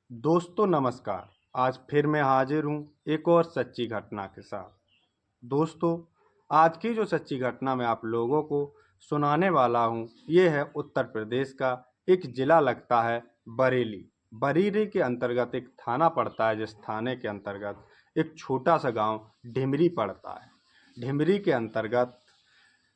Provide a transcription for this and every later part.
दोस्तों नमस्कार। आज फिर मैं हाजिर हूँ एक और सच्ची घटना के साथ। दोस्तों, आज की जो सच्ची घटना मैं आप लोगों को सुनाने वाला हूँ, ये है उत्तर प्रदेश का एक ज़िला लगता है बरेली। बरेली के अंतर्गत एक थाना पड़ता है, जिस थाने के अंतर्गत एक छोटा सा गांव ढिमरी पड़ता है। ढिमरी के अंतर्गत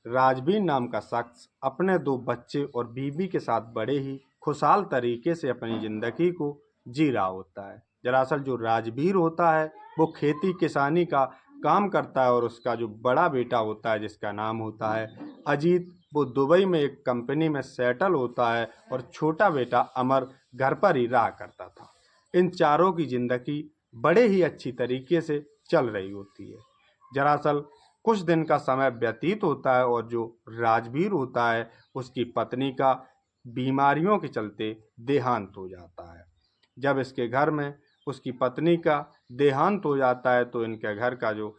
राजवीर नाम का शख्स अपने दो बच्चे और बीवी के साथ बड़े ही खुशहाल तरीके से अपनी ज़िंदगी को जी रहा होता है। दरअसल जो राजवीर होता है वो खेती किसानी का काम करता है, और उसका जो बड़ा बेटा होता है जिसका नाम होता है अजीत, वो दुबई में एक कंपनी में सेटल होता है, और छोटा बेटा अमर घर पर ही रहा करता था। इन चारों की ज़िंदगी बड़े ही अच्छी तरीके से चल रही होती है। दरअसल कुछ दिन का समय व्यतीत होता है, और जो राजवीर होता है उसकी पत्नी का बीमारियों के चलते देहांत हो जाता है। जब इसके घर में उसकी पत्नी का देहांत हो जाता है तो इनके घर का जो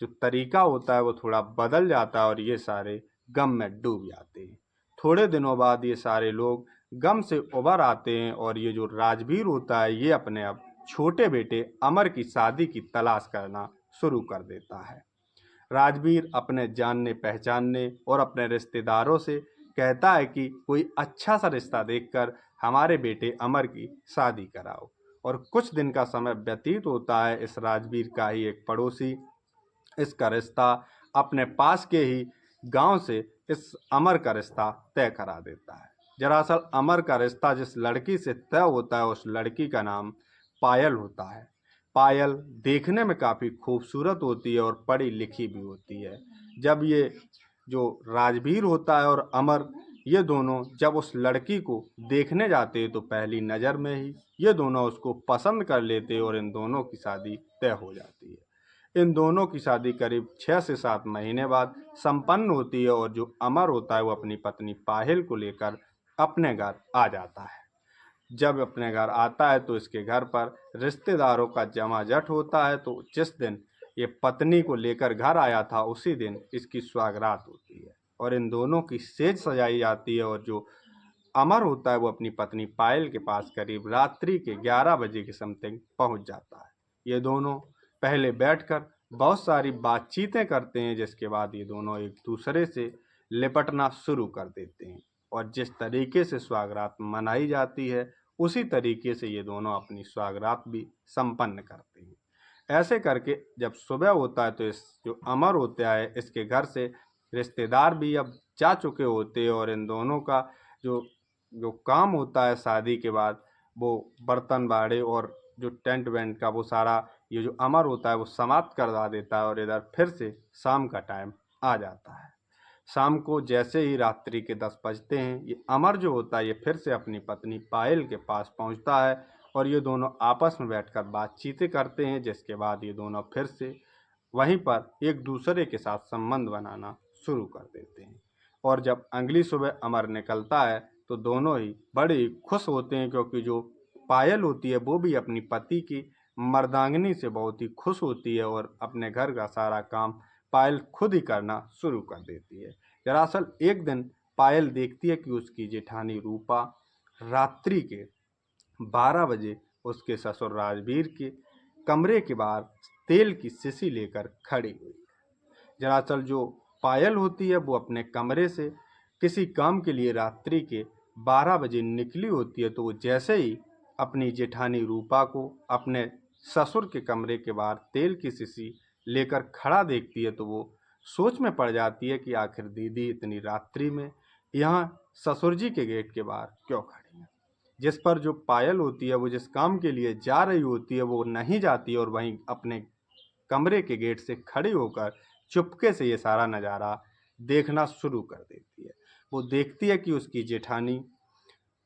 जो तरीका होता है वो थोड़ा बदल जाता है, और ये सारे गम में डूब जाते हैं। थोड़े दिनों बाद ये सारे लोग गम से उबर आते हैं, और ये जो राजवीर होता है ये अपने अब छोटे बेटे अमर की शादी की तलाश करना शुरू कर देता है। राजवीर अपने जानने पहचानने और अपने रिश्तेदारों से कहता है कि कोई अच्छा सा रिश्ता देखकर हमारे बेटे अमर की शादी कराओ। और कुछ दिन का समय व्यतीत होता है। इस राजवीर का ही एक पड़ोसी इसका रिश्ता अपने पास के ही गांव से इस अमर का रिश्ता तय करा देता है। दरअसल अमर का रिश्ता जिस लड़की से तय होता है उस लड़की का नाम पायल होता है। पायल देखने में काफ़ी खूबसूरत होती है और पढ़ी लिखी भी होती है। जब ये जो राजवीर होता है और अमर, ये दोनों जब उस लड़की को देखने जाते हैं तो पहली नज़र में ही ये दोनों उसको पसंद कर लेते हैं, और इन दोनों की शादी तय हो जाती है। इन दोनों की शादी करीब 6 से 7 महीने बाद संपन्न होती है, और जो अमर होता है वो अपनी पत्नी पायल को लेकर अपने घर आ जाता है। जब अपने घर आता है तो इसके घर पर रिश्तेदारों का जमाजट होता है। तो जिस दिन ये पत्नी को लेकर घर आया था उसी दिन इसकी सुहागरात होती है, और इन दोनों की सेज सजाई जाती है। और जो अमर होता है वो अपनी पत्नी पायल के पास करीब रात्रि के 11 बजे के समथिंग पहुंच जाता है। ये दोनों पहले बैठकर बहुत सारी बातचीतें करते हैं, जिसके बाद ये दोनों एक दूसरे से लिपटना शुरू कर देते हैं। और जिस तरीके से सुहागरात मनाई जाती है उसी तरीके से ये दोनों अपनी सुहागरात भी संपन्न करते हैं। ऐसे करके जब सुबह होता है तो इस जो अमर होता है इसके घर से रिश्तेदार भी अब जा चुके होते हैं, और इन दोनों का जो जो काम होता है शादी के बाद, वो बर्तन बाड़े और जो टेंट वेंट का वो सारा ये जो अमर होता है वो समाप्त करवा देता है। और इधर फिर से शाम का टाइम आ जाता है। शाम को जैसे ही रात्रि के 10 बजते हैं, ये अमर जो होता है ये फिर से अपनी पत्नी पायल के पास पहुंचता है, और ये दोनों आपस में बैठकर बातचीतें करते हैं। जिसके बाद ये दोनों फिर से वहीं पर एक दूसरे के साथ संबंध बनाना शुरू कर देते हैं। और जब अगली सुबह अमर निकलता है तो दोनों ही बड़े ही खुश होते हैं, क्योंकि जो पायल होती है वो भी अपनी पति की मर्दांगनी से बहुत ही खुश होती है, और अपने घर का सारा काम पायल खुद ही करना शुरू कर देती है। दरअसल एक दिन पायल देखती है कि उसकी जेठानी रूपा रात्रि के 12 बजे उसके ससुर राजवीर के कमरे के बाहर तेल की शीशी लेकर खड़ी हुई। दरअसल जो पायल होती है वो अपने कमरे से किसी काम के लिए रात्रि के 12 बजे निकली होती है। तो वो जैसे ही अपनी जेठानी रूपा को अपने ससुर के कमरे के बाहर तेल की शीशी लेकर खड़ा देखती है तो वो सोच में पड़ जाती है कि आखिर दीदी इतनी रात्रि में यहाँ ससुर जी के गेट के बाहर क्यों खड़ी है। जिस पर जो पायल होती है वो जिस काम के लिए जा रही होती है वो नहीं जाती, और वहीं अपने कमरे के गेट से खड़ी होकर चुपके से ये सारा नज़ारा देखना शुरू कर देती है। वो देखती है कि उसकी जेठानी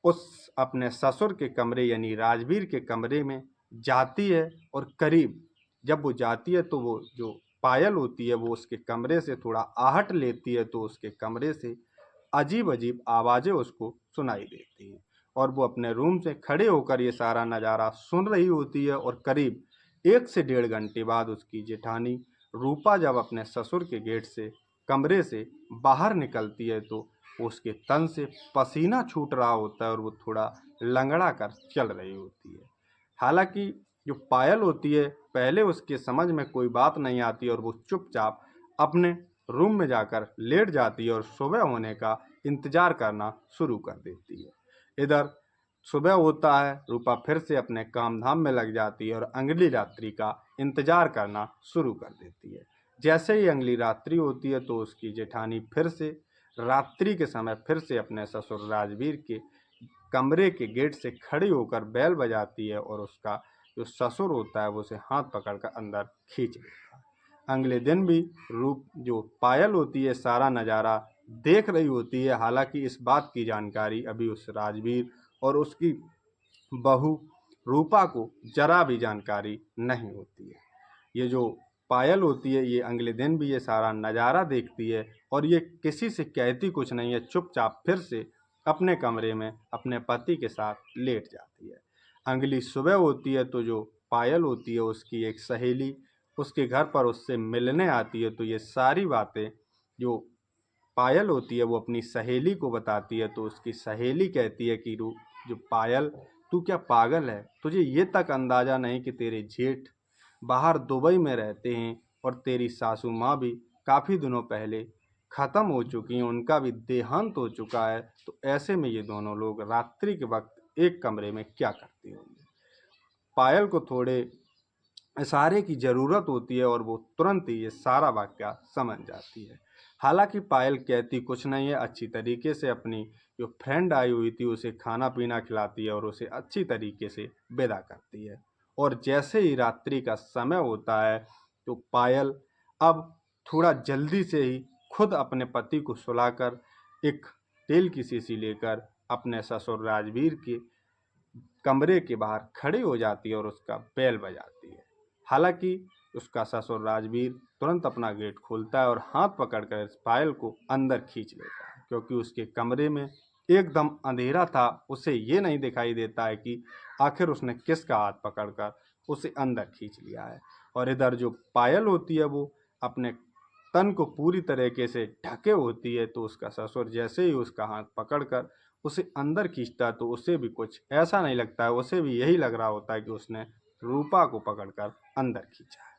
उस अपने ससुर के कमरे यानी राजवीर के कमरे में जाती है, और करीब जब वो जाती है तो वो जो पायल होती है वो उसके कमरे से थोड़ा आहट लेती है, तो उसके कमरे से अजीब अजीब आवाज़ें उसको सुनाई देती हैं। और वो अपने रूम से खड़े होकर ये सारा नज़ारा सुन रही होती है। और करीब 1 से डेढ़ घंटे बाद उसकी जेठानी रूपा जब अपने ससुर के गेट से कमरे से बाहर निकलती है तो उसके तन से पसीना छूट रहा होता है, और वो थोड़ा लंगड़ा कर चल रही होती है। हालांकि जो पायल होती है पहले उसके समझ में कोई बात नहीं आती और वो चुपचाप अपने रूम में जाकर लेट जाती है और सुबह होने का इंतजार करना शुरू कर देती है। इधर सुबह होता है, रूपा फिर से अपने काम धाम में लग जाती है और अगली रात्रि का इंतजार करना शुरू कर देती है। जैसे ही अगली रात्रि होती है तो उसकी जेठानी फिर से रात्रि के समय फिर से अपने ससुर राजवीर के कमरे के गेट से खड़ी होकर बैल बजाती है और उसका जो ससुर होता है वो उसे हाथ पकड़कर अंदर खींच लेता है। अगले दिन भी रूप जो पायल होती है सारा नज़ारा देख रही होती है। हालांकि इस बात की जानकारी अभी उस राजवीर और उसकी बहू रूपा को जरा भी जानकारी नहीं होती है। ये जो पायल होती है ये अगले दिन भी ये सारा नज़ारा देखती है और ये किसी से कहती कुछ नहीं है, चुपचाप फिर से अपने कमरे में अपने पति के साथ लेट जाती है। अगली सुबह होती है तो जो पायल होती है उसकी एक सहेली उसके घर पर उससे मिलने आती है। तो ये सारी बातें जो पायल होती है वो अपनी सहेली को बताती है। तो उसकी सहेली कहती है कि जो पायल, तू क्या पागल है? तुझे ये तक अंदाज़ा नहीं कि तेरे जेठ बाहर दुबई में रहते हैं और तेरी सासू माँ भी काफ़ी दिनों पहले ख़त्म हो चुकी हैं, उनका भी देहांत हो चुका है। तो ऐसे में ये दोनों लोग रात्रि के वक्त एक कमरे में क्या करते होंगे? पायल को थोड़े इशारे की ज़रूरत होती है और वो तुरंत ही ये सारा वाक़या समझ जाती है। हालांकि पायल कहती कुछ नहीं है, अच्छी तरीके से अपनी जो फ्रेंड आई हुई थी उसे खाना पीना खिलाती है और उसे अच्छी तरीके से विदा करती है। और जैसे ही रात्रि का समय होता है तो पायल अब थोड़ा जल्दी से ही खुद अपने पति को सुलाकर एक तेल की शीशी लेकर अपने ससुर राजवीर के कमरे के बाहर खड़ी हो जाती है और उसका बेल बजाती है। हालांकि उसका ससुर राजवीर तुरंत अपना गेट खोलता है और हाथ पकड़कर इस पायल को अंदर खींच लेता है, क्योंकि उसके कमरे में एकदम अंधेरा था। उसे ये नहीं दिखाई देता है कि आखिर उसने किसका हाथ पकड़कर उसे अंदर खींच लिया है। और इधर जो पायल होती है वो अपने तन को पूरी तरीके से ढके होती है। तो उसका ससुर जैसे ही उसका हाथ पकड़कर उसे अंदर खींचता है तो उसे भी कुछ ऐसा नहीं लगता है, उसे भी यही लग रहा होता है कि उसने रूपा को पकड़कर अंदर खींचा है।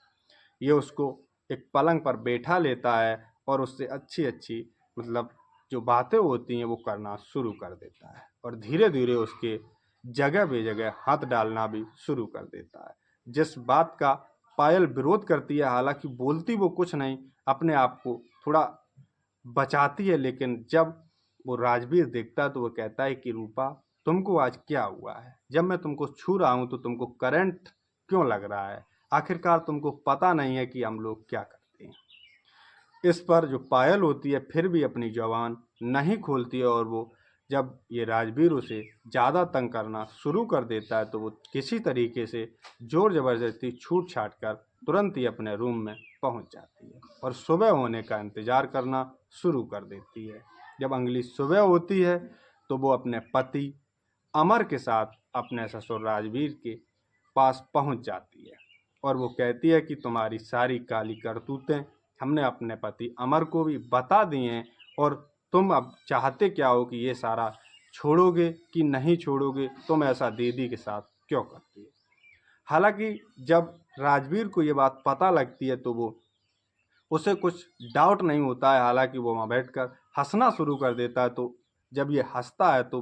ये उसको एक पलंग पर बैठा लेता है और उससे अच्छी अच्छी मतलब जो बातें होती हैं वो करना शुरू कर देता है और धीरे धीरे उसके जगह बेजगह हाथ डालना भी शुरू कर देता है, जिस बात का पायल विरोध करती है। हालांकि बोलती वो कुछ नहीं, अपने आप को थोड़ा बचाती है। लेकिन जब वो राजवीर देखता है तो वो कहता है कि रूपा, तुमको आज क्या हुआ है? जब मैं तुमको छू रहा हूँ तो तुमको करंट क्यों लग रहा है? आखिरकार तुमको पता नहीं है कि हम लोग क्या करते हैं? इस पर जो पायल होती है फिर भी अपनी जुबान नहीं खोलती है और वो जब ये राजवीर उसे ज़्यादा तंग करना शुरू कर देता है तो वो किसी तरीके से ज़ोर ज़बरदस्ती छूट छाट कर तुरंत ही अपने रूम में पहुंच जाती है और सुबह होने का इंतज़ार करना शुरू कर देती है। जब अगली सुबह होती है तो वो अपने पति अमर के साथ अपने ससुर राजवीर के पास पहुंच जाती है और वो कहती है कि तुम्हारी सारी काली करतूतें हमने अपने पति अमर को भी बता दी हैं और तुम अब चाहते क्या हो कि ये सारा छोड़ोगे कि नहीं छोड़ोगे? तुम ऐसा दीदी के साथ क्यों करती है? हालांकि जब राजवीर को ये बात पता लगती है तो वो उसे कुछ डाउट नहीं होता है। हालांकि वो वहाँ बैठकर हंसना शुरू कर देता है। तो जब ये हंसता है तो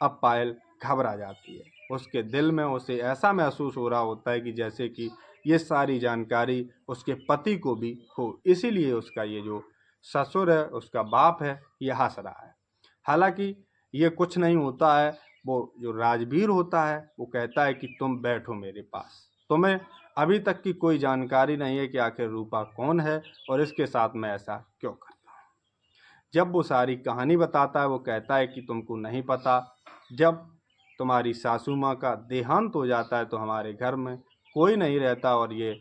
अब पायल घबरा जाती है। उसके दिल में उसे ऐसा महसूस हो रहा होता है कि जैसे कि ये सारी जानकारी उसके पति को भी हो, इसीलिए उसका ये जो ससुर है, उसका बाप है, ये हंस रहा है। हालांकि ये कुछ नहीं होता है। वो जो राजवीर होता है वो कहता है कि तुम बैठो मेरे पास, तुम्हें अभी तक की कोई जानकारी नहीं है कि आखिर रूपा कौन है और इसके साथ मैं ऐसा क्यों करता हूँ। जब वो सारी कहानी बताता है वो कहता है कि तुमको नहीं पता, जब तुम्हारी सासू माँ का देहांत हो जाता है तो हमारे घर में कोई नहीं रहता और ये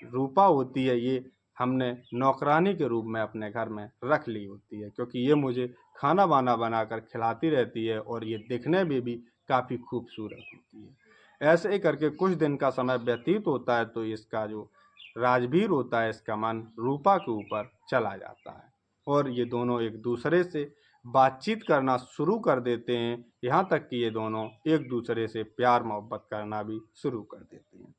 रूपा होती है, ये हमने नौकरानी के रूप में अपने घर में रख ली होती है, क्योंकि ये मुझे खाना वाना बनाकर खिलाती रहती है और ये दिखने में भी काफ़ी खूबसूरत होती है। ऐसे ही करके कुछ दिन का समय व्यतीत होता है तो इसका जो राजवीर होता है इसका मन रूपा के ऊपर चला जाता है और ये दोनों एक दूसरे से बातचीत करना शुरू कर देते हैं, यहाँ तक कि ये दोनों एक दूसरे से प्यार मोहब्बत करना भी शुरू कर देते हैं।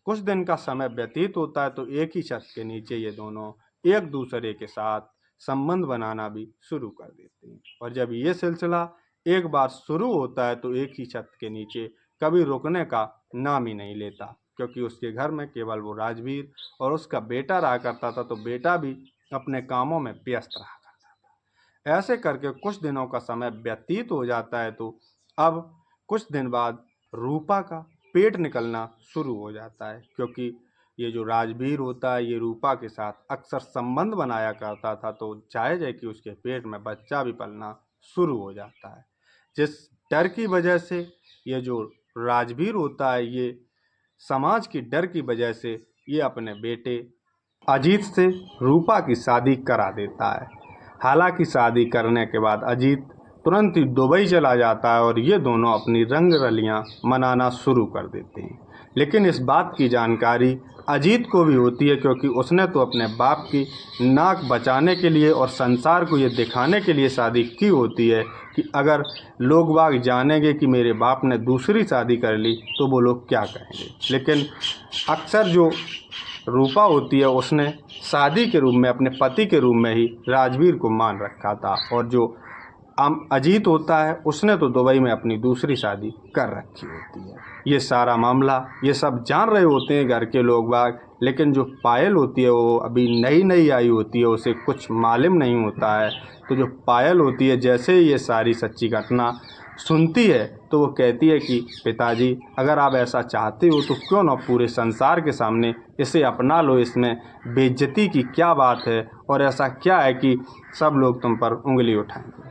कुछ दिन का समय व्यतीत होता है तो एक ही छत के नीचे ये दोनों एक दूसरे के साथ संबंध बनाना भी शुरू कर देते हैं। और जब ये सिलसिला एक बार शुरू होता है तो एक ही छत के नीचे कभी रुकने का नाम ही नहीं लेता, क्योंकि उसके घर में केवल वो राजवीर और उसका बेटा रहा करता था, तो बेटा भी अपने कामों में व्यस्त रहा करता था। ऐसे करके कुछ दिनों का समय व्यतीत हो जाता है तो अब कुछ दिन बाद रूपा का पेट निकलना शुरू हो जाता है, क्योंकि ये जो राजवीर होता है ये रूपा के साथ अक्सर संबंध बनाया करता था, तो जायज़ है कि उसके पेट में बच्चा भी पलना शुरू हो जाता है। जिस डर की वजह से ये जो राजवीर होता है ये समाज की डर की वजह से ये अपने बेटे अजीत से रूपा की शादी करा देता है। हालांकि शादी करने के बाद अजीत तुरंत ही दुबई चला जाता है और ये दोनों अपनी रंग रलियां मनाना शुरू कर देते हैं। लेकिन इस बात की जानकारी अजीत को भी होती है, क्योंकि उसने तो अपने बाप की नाक बचाने के लिए और संसार को ये दिखाने के लिए शादी की होती है कि अगर लोग बाग जानेंगे कि मेरे बाप ने दूसरी शादी कर ली तो वो लोग क्या कहेंगे। लेकिन अक्सर जो रूपा होती है उसने शादी के रूप में अपने पति के रूप में ही राजवीर को मान रखा था, और जो अजीत होता है उसने तो दुबई में अपनी दूसरी शादी कर रखी होती है। ये सारा मामला ये सब जान रहे होते हैं घर के लोग बाग, लेकिन जो पायल होती है वो अभी नई नई आई होती है, उसे कुछ मालूम नहीं होता है। तो जो पायल होती है जैसे ही ये सारी सच्ची घटना सुनती है तो वो कहती है कि पिताजी अगर आप ऐसा चाहते हो तो क्यों ना पूरे संसार के सामने इसे अपना लो, इसमें बेइज्जती की क्या बात है और ऐसा क्या है कि सब लोग तुम पर उंगली उठाएंगे।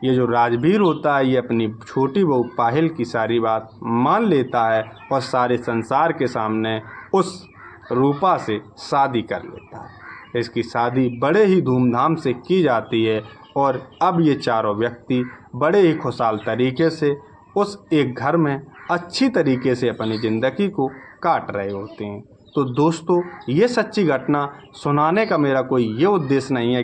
ये जो राजवीर होता है ये अपनी छोटी बहू पायल की सारी बात मान लेता है और सारे संसार के सामने उस रूपा से शादी कर लेता है। इसकी शादी बड़े ही धूमधाम से की जाती है और अब ये चारों व्यक्ति बड़े ही खुशहाल तरीके से उस एक घर में अच्छी तरीके से अपनी ज़िंदगी को काट रहे होते हैं। तो दोस्तों ये सच्ची घटना सुनाने का मेरा कोई ये उद्देश्य नहीं है कि